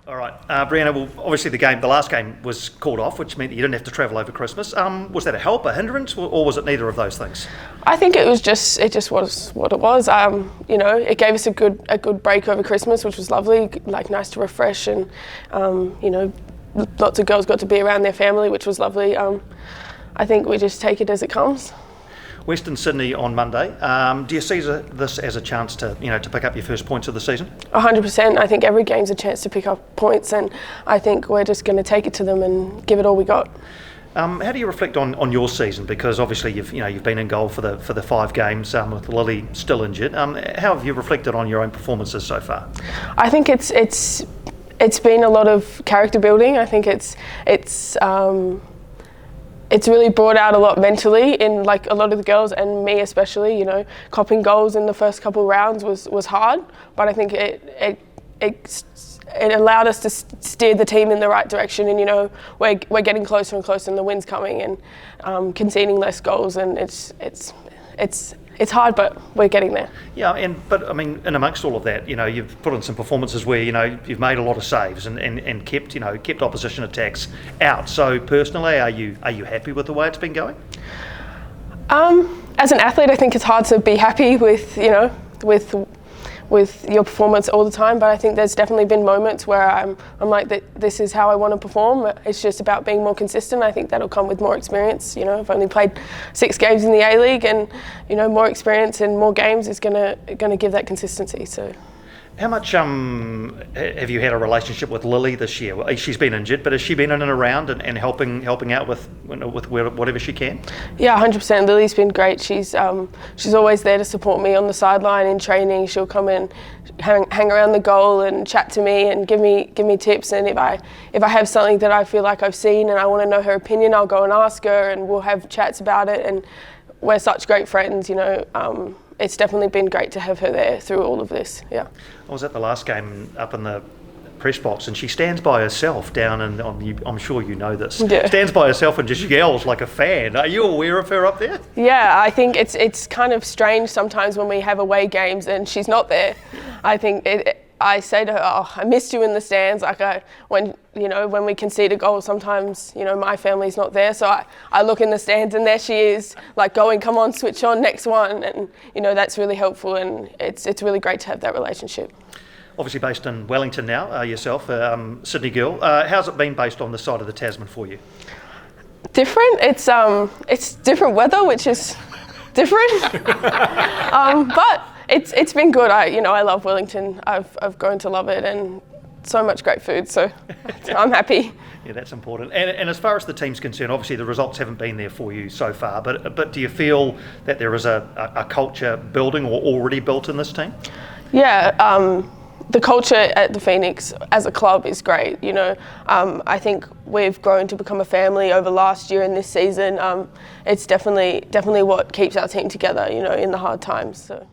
All right, Brianna. Well, obviously the last game was called off, which meant that you didn't have to travel over Christmas. Was that a help, a hindrance, or was it neither of those things? I think it just was what it was. It gave us a good break over Christmas, which was lovely. Like nice to refresh, and lots of girls got to be around their family, which was lovely. I think we just take it as it comes. Western Sydney on Monday. Do you see this as a chance to pick up your first points of the season? 100%. I think every game's a chance to pick up points, and I think we're just going to take it to them and give it all we got. How do you reflect on your season? Because obviously you've been in goal for the 5 games with Lily still injured. How have you reflected on your own performances so far? I think it's been a lot of character building. I think it's really brought out a lot mentally in like a lot of the girls, and me especially. Copping goals in the first couple of rounds was hard, but I think it allowed us to steer the team in the right direction, and we're getting closer and closer, and the win's coming, and conceding less goals, and it's hard, but we're getting there. Yeah, but I mean, in amongst all of that, you've put in some performances where you've made a lot of saves and kept opposition attacks out. So personally, are you happy with the way it's been going? As an athlete, I think it's hard to be happy with your performance all the time, but I think there's definitely been moments where I'm like, this is how I want to perform. It's just about being more consistent. I think that'll come with more experience. I've only played 6 games in the A-League, and more experience and more games is gonna give that consistency. So. How much have you had a relationship with Lily this year? Well, she's been injured, but has she been in and around and helping out with whatever she can? Yeah, 100%. Lily's been great. She's always there to support me on the sideline in training. She'll come in, hang around the goal and chat to me and give me tips. And if I have something that I feel like I've seen and I want to know her opinion, I'll go and ask her, and we'll have chats about it. And we're such great friends, It's definitely been great to have her there through all of this. Yeah. I was at the last game up in the press box, and she stands by herself down, and I'm sure you know this. Yeah. Stands by herself and just yells like a fan. Are you aware of her up there? Yeah, I think it's kind of strange sometimes when we have away games and she's not there. I think I say to her, I missed you in the stands. Like when we concede a goal, sometimes, my family's not there. So I look in the stands and there she is, like going, come on, switch on, next one. And, that's really helpful, and it's really great to have that relationship. Obviously based in Wellington now, yourself, Sydney girl. How's it been based on the side of the Tasman for you? Different. It's different weather, which is different. But it's been good. I love Wellington. I've grown to love it, and so much great food. So I'm happy. Yeah, that's important. And as far as the team's concerned, obviously the results haven't been there for you so far. But do you feel that there is a culture building or already built in this team? Yeah. The culture at the Phoenix as a club is great. I think we've grown to become a family over last year and this season. It's definitely what keeps our team together, in the hard times. So.